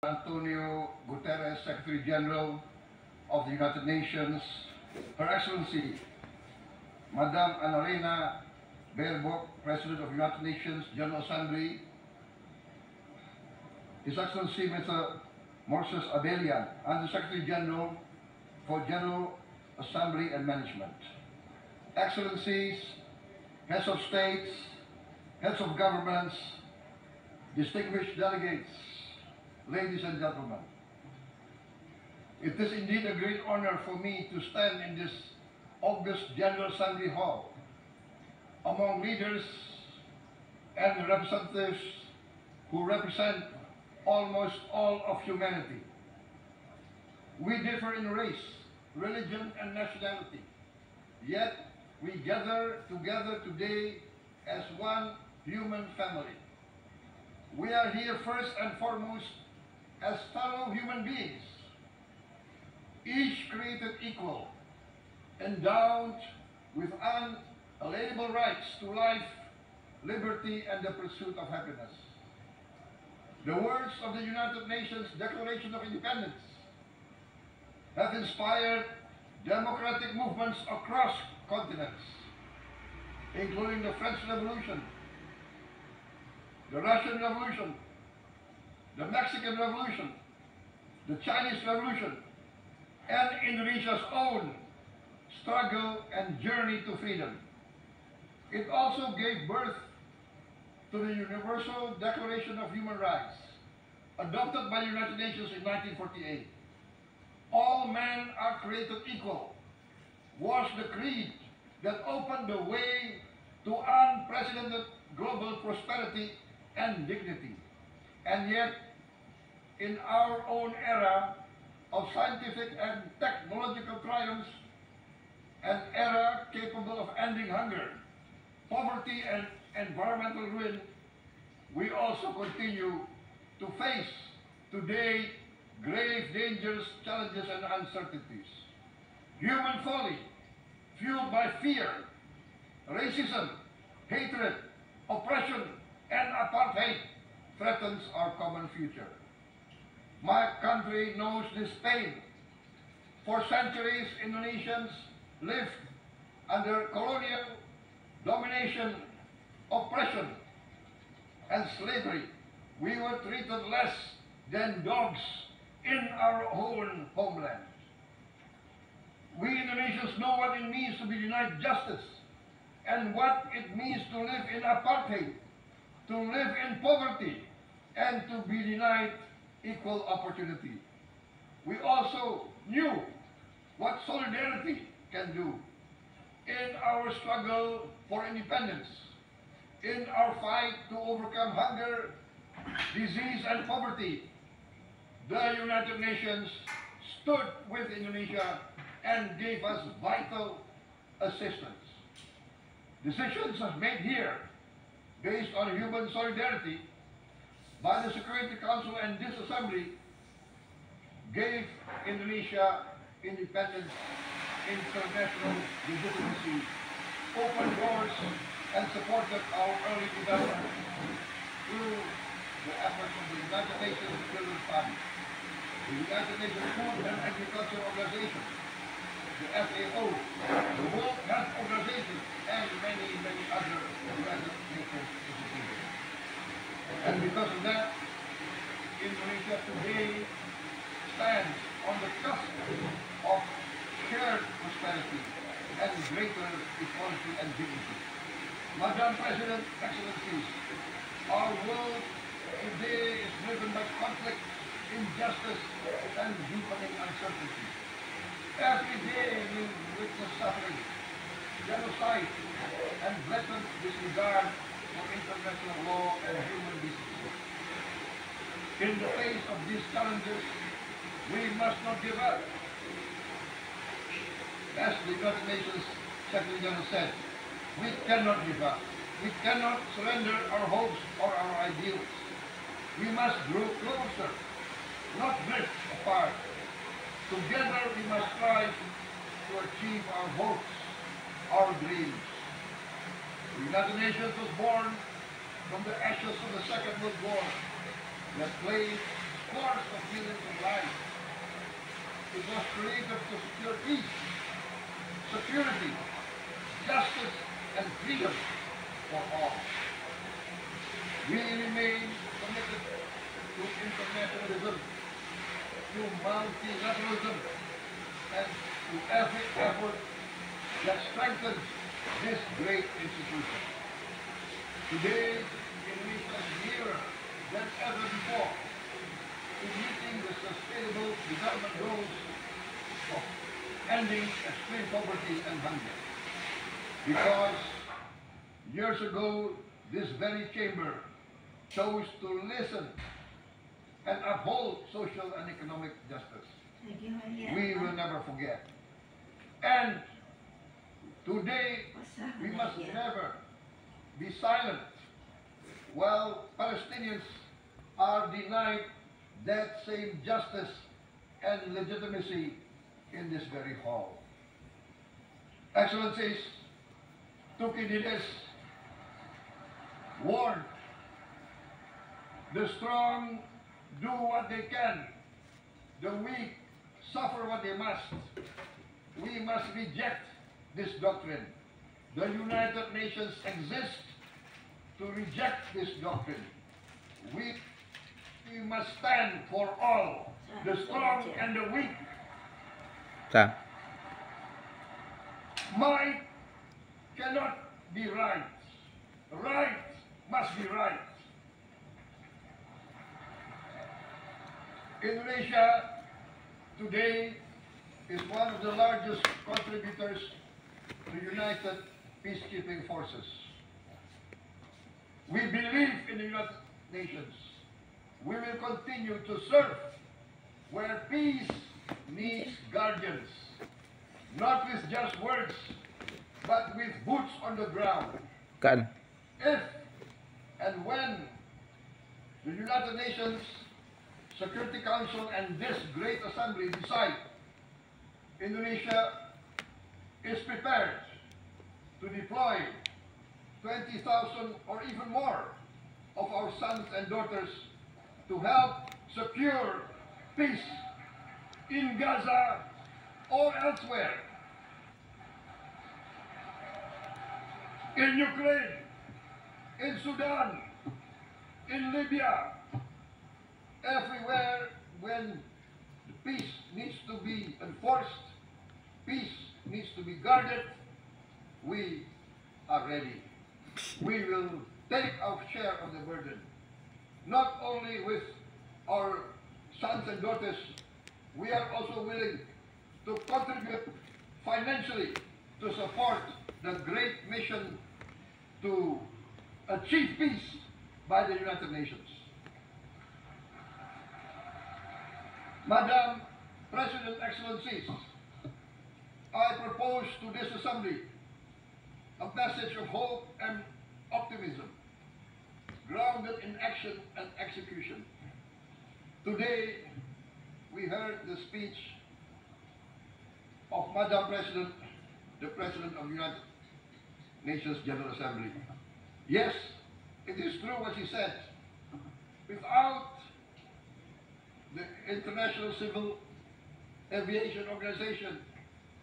Antonio Guterres, Secretary General of the United Nations, Her Excellency, Madame Annalena Baerbock, President of the United Nations General Assembly, His Excellency Mr. Moses Abelian, Under Secretary General for General Assembly and Management, Excellencies, Heads of States, Heads of Governments, distinguished delegates, ladies and gentlemen, it is indeed a great honor for me to stand in this august General Assembly Hall among leaders and representatives who represent almost all of humanity. We differ in race, religion, and nationality, yet we gather together today as one human family. We are here first and foremost as fellow human beings, each created equal, endowed with unalienable rights to life, liberty, and the pursuit of happiness. The words of the United Nations Declaration of Independence have inspired democratic movements across continents, including the French Revolution, the Russian Revolution, the Mexican Revolution, the Chinese Revolution, and Indonesia's own struggle and journey to freedom. It also gave birth to the Universal Declaration of Human Rights, adopted by the United Nations in 1948. All men are created equal was the creed that opened the way to unprecedented global prosperity and dignity. And yet, in our own era of scientific and technological triumphs, an era capable of ending hunger, poverty, and environmental ruin, we also continue to face today grave dangers, challenges, and uncertainties. Human folly, fueled by fear, racism, hatred, oppression, and apartheid, threatens our common future. My country knows this pain. For centuries, Indonesians lived under colonial domination, oppression, and slavery. We were treated less than dogs in our own homeland. We Indonesians know what it means to be denied justice and what it means to live in apartheid, to live in poverty, and to be denied equal opportunity. We also knew what solidarity can do in our struggle for independence, in our fight to overcome hunger, disease, and poverty. The United Nations stood with Indonesia and gave us vital assistance. Decisions made here based on human solidarity by the Security Council and this Assembly gave Indonesia independence, international legitimacy, opened doors, and supported our early development through the efforts of the United Nations Children's Fund, the United Nations Food and Agriculture Organization, the FAO, the World Health Organization, and many, many other United Nations institutions. And because of that, Indonesia today stands on the cusp of shared prosperity and greater equality and dignity. Madam President, Excellencies, our world today is driven by conflict, injustice, and deepening uncertainty. Every day we witness suffering, genocide, and blatant disregard for international law and human decency. In the face of these challenges, we must not give up. As the United Nations Secretary General said, we cannot give up. We cannot surrender our hopes or our ideals. We must grow closer, not drift apart. Together we must strive to achieve our hopes, our dreams. The United Nations was born from the ashes of the Second World War that played source of millions of lives. It was created to secure peace, security, justice, and freedom for all. We remain committed to internationalism, to multilateralism, and to every effort that strengthens this great institution. Today, Indonesia is nearer than ever before to meeting the sustainable development goals of ending extreme poverty and hunger. Because years ago, this very chamber chose to listen and uphold social and economic justice. We will never forget. And today, we must never be silent while Palestinians are denied that same justice and legitimacy in this very hall. Excellencies, Thucydides warned, the strong do what they can, the weak suffer what they must. We must reject this doctrine. The United Nations exist to reject this doctrine. We must stand for all, the strong and the weak. Might cannot be right. Right must be right. Indonesia today is one of the largest contributors to United Peacekeeping Forces. We believe in the United Nations. We will continue to serve where peace needs guardians, not with just words, but with boots on the ground. If and when the United Nations Security Council and this great assembly decide Indonesia is prepared to deploy 20,000 or even more of our sons and daughters to help secure peace in Gaza or elsewhere, in Ukraine, in Sudan, in Libya, everywhere when the peace needs to be enforced, peace needs to be guarded, we are ready. We will take our share of the burden, not only with our sons and daughters, we are also willing to contribute financially to support the great mission to achieve peace by the United Nations. Madam President, Excellencies, I propose to this Assembly a message of hope and optimism, grounded in action and execution. Today, we heard the speech of Madam President, the President of the United Nations General Assembly. Yes, it is true what she said. Without the International Civil Aviation Organization,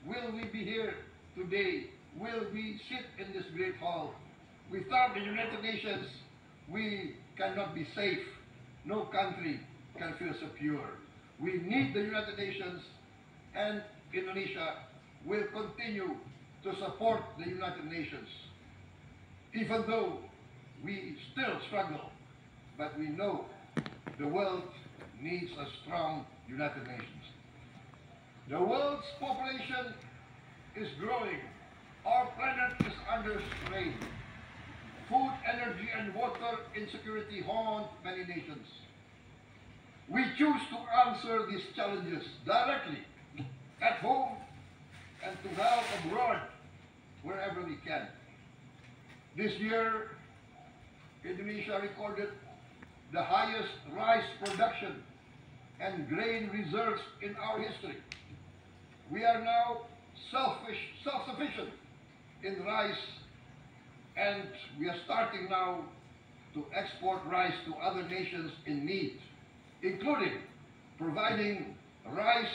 will we be here today? Will we sit in this great hall? Without the United Nations, we cannot be safe. No country can feel secure. We need the United Nations, and Indonesia will continue to support the United Nations. Even though we still struggle, but we know the world needs a strong United Nations. The world's population is growing. Our planet is under strain. Food, energy, and water insecurity haunt many nations. We choose to answer these challenges directly, at home, and to help abroad wherever we can. This year, Indonesia recorded the highest rice production and grain reserves in our history. We are now self-sufficient in rice, and we are starting now to export rice to other nations in need. including providing rice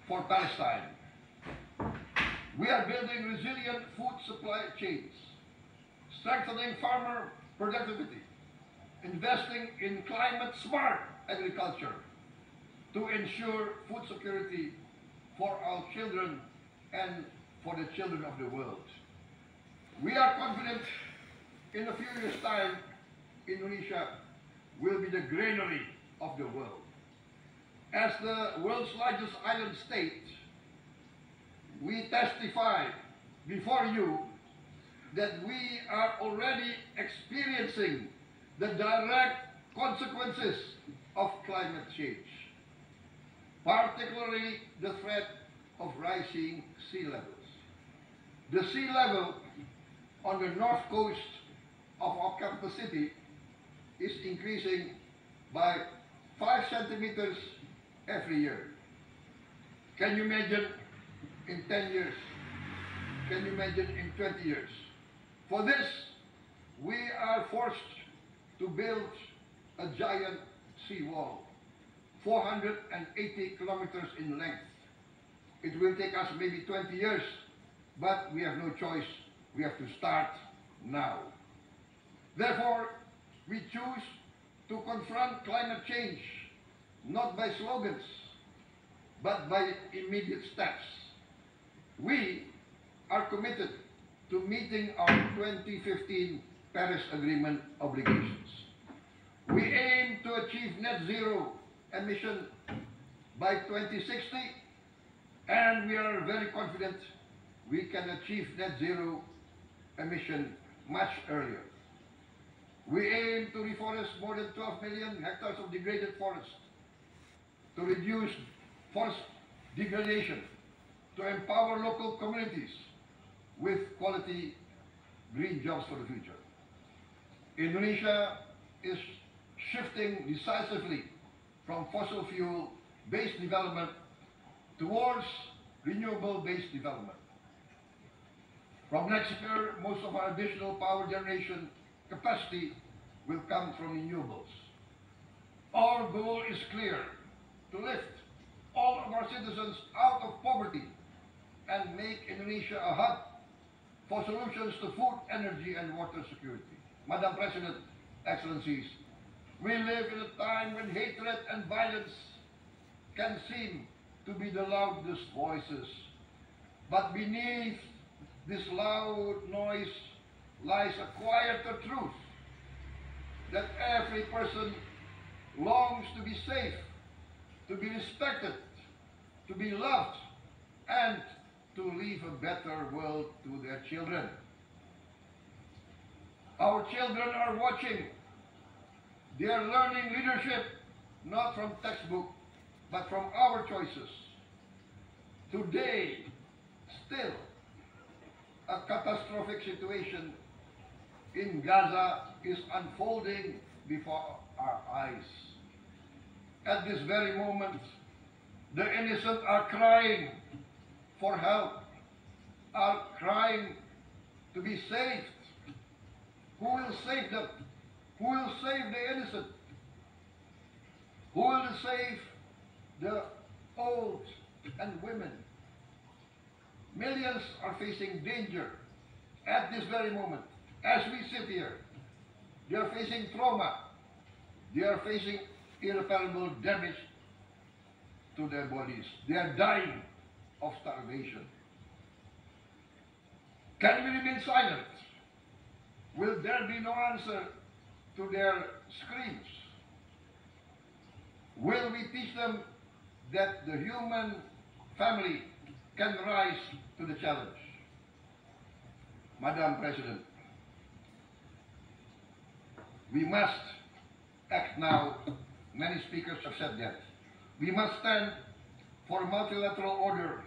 for Palestine. We are building resilient food supply chains, strengthening farmer productivity, investing in climate-smart agriculture to ensure food security for our children and for the children of the world. We are confident in a few years' time, Indonesia will be the granary of the world. As the world's largest island state, we testify before you that we are already experiencing the direct consequences of climate change, particularly the threat of rising sea levels. The sea level on the north coast of our capital city is increasing by 5 centimeters every year. Can you imagine in 10 years? Can you imagine in 20 years? For this, we are forced to build a giant seawall, 480 kilometers in length. It will take us maybe 20 years, but we have no choice. We have to start now. Therefore, we choose to confront climate change not by slogans, but by immediate steps. We are committed to meeting our 2015 Paris Agreement obligations. We aim to achieve net zero emission by 2060, and we are very confident we can achieve net zero emission much earlier. We aim to reforest more than 12 million hectares of degraded forest, to reduce forest degradation, to empower local communities with quality green jobs for the future. Indonesia is shifting decisively from fossil fuel-based development towards renewable-based development. From next year, most of our additional power generation capacity will come from renewables. Our goal is clear: to lift all of our citizens out of poverty and make Indonesia a hub for solutions to food, energy, and water security. Madam President, Excellencies, we live in a time when hatred and violence can seem to be the loudest voices. But beneath this loud noise lies a quieter truth, that every person longs to be safe, to be respected, to be loved, and to leave a better world to their children. Our children are watching. They are learning leadership not from textbook, but from our choices. Today, still, a catastrophic situation in Gaza is unfolding before our eyes. At this very moment, the innocent are crying for help, are crying to be saved. Who will save them? Who will save the innocent? Who will save the old and women? Millions are facing danger at this very moment. As we sit here, they are facing trauma. They are facing irreparable damage to their bodies. They are dying of starvation. Can we remain silent? Will there be no answer to their screams? Will we teach them that the human family can rise to the challenge? Madam President, we must act now. Many speakers have said that. We must stand for a multilateral order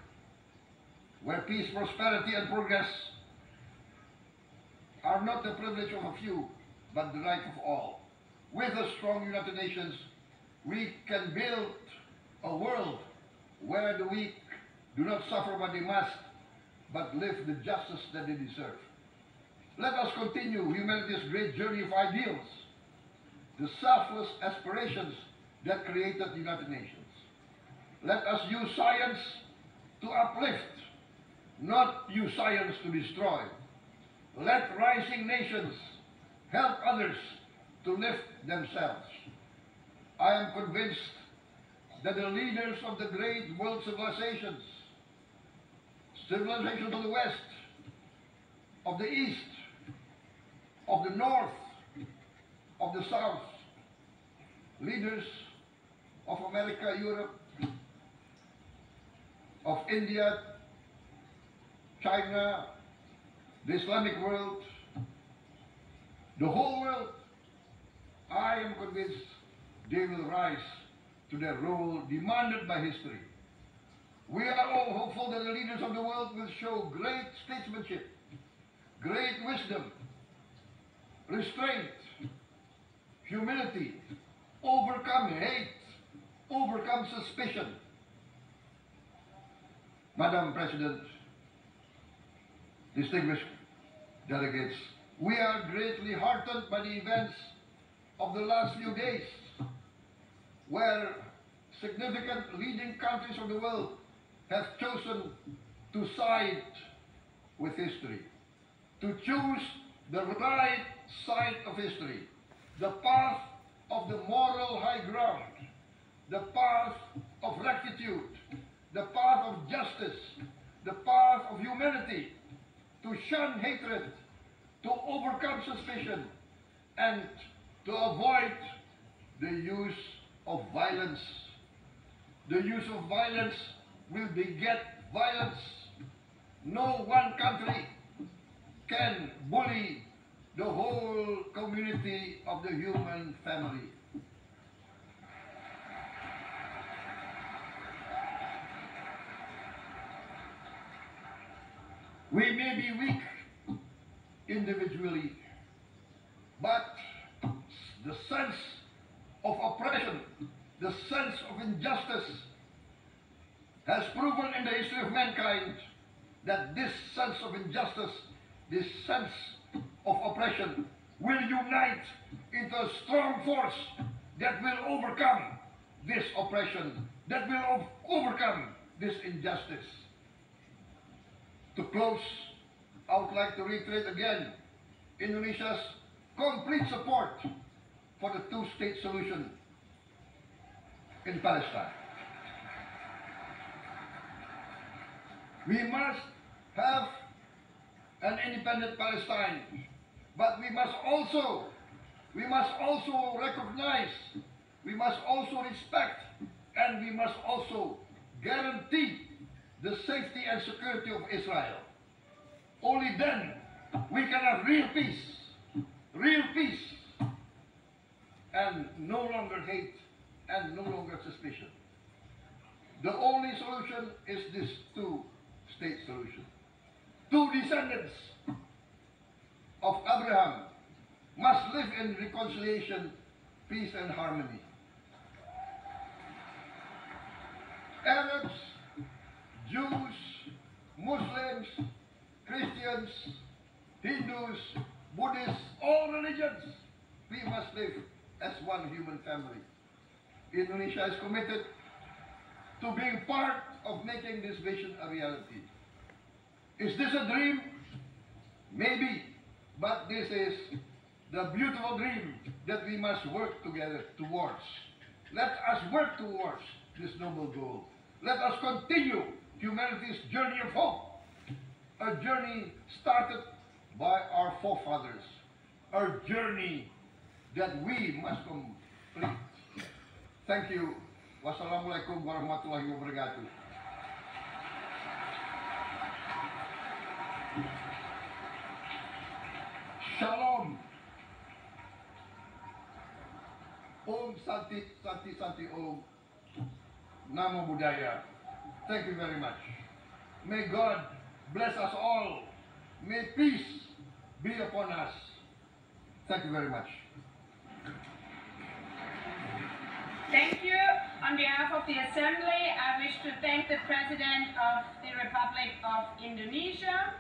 where peace, prosperity, and progress are not the privilege of a few, but the right of all. With a strong United Nations, we can build a world where the weak do not suffer what they must, but live the justice that they deserve. Let us continue humanity's great journey of ideals, the selfless aspirations that created the United Nations. Let us use science to uplift, not use science to destroy. Let rising nations help others to lift themselves. I am convinced that the leaders of the great world civilizations of the West, of the East, of the North, of the South, leaders of America, Europe, of India, China, the Islamic world, the whole world, I am convinced they will rise to their role demanded by history. We are all hopeful that the leaders of the world will show great statesmanship, great wisdom, restraint, humility, overcome hate, overcome suspicion. Madam President, distinguished delegates, we are greatly heartened by the events of the last few days, where significant leading countries of the world have chosen to side with history, to choose the right side of history, the path of the moral high ground, the path of rectitude, the path of justice, the path of humanity, to shun hatred, to overcome suspicion, and to avoid the use of violence. The use of violence will beget violence. No one country can bully the whole community of the human family. We may be weak individually, but the sense of oppression, the sense of injustice has proven in the history of mankind that this sense of injustice, this sense of oppression will unite into a strong force that will overcome this oppression, that will overcome this injustice. To close, I would like to reiterate again Indonesia's complete support for the two-state solution in Palestine. We must have an independent Palestine, but we must also recognize, we must also respect, and we must also guarantee the safety and security of Israel. Only then we can have real peace, and no longer hate and no longer suspicion. The only solution is this two-state solution. Two descendants of Abraham must live in reconciliation, peace, and harmony. Arabs, Jews, Muslims, Christians, Hindus, Buddhists, all religions, we must live as one human family. Indonesia is committed to being part of making this vision a reality. Is this a dream? Maybe, but this is the beautiful dream that we must work together towards. Let us work towards this noble goal. Let us continue humanity's journey of hope, a journey started by our forefathers, a journey that we must complete. Thank you. Wassalamualaikum warahmatullahi wabarakatuh. Shalom. Om Santi Santi Santi Om. Namo Buddhaya. Thank you very much. May God bless us all. May peace be upon us. Thank you very much. Thank you. On behalf of the Assembly, I wish to thank the President of the Republic of Indonesia,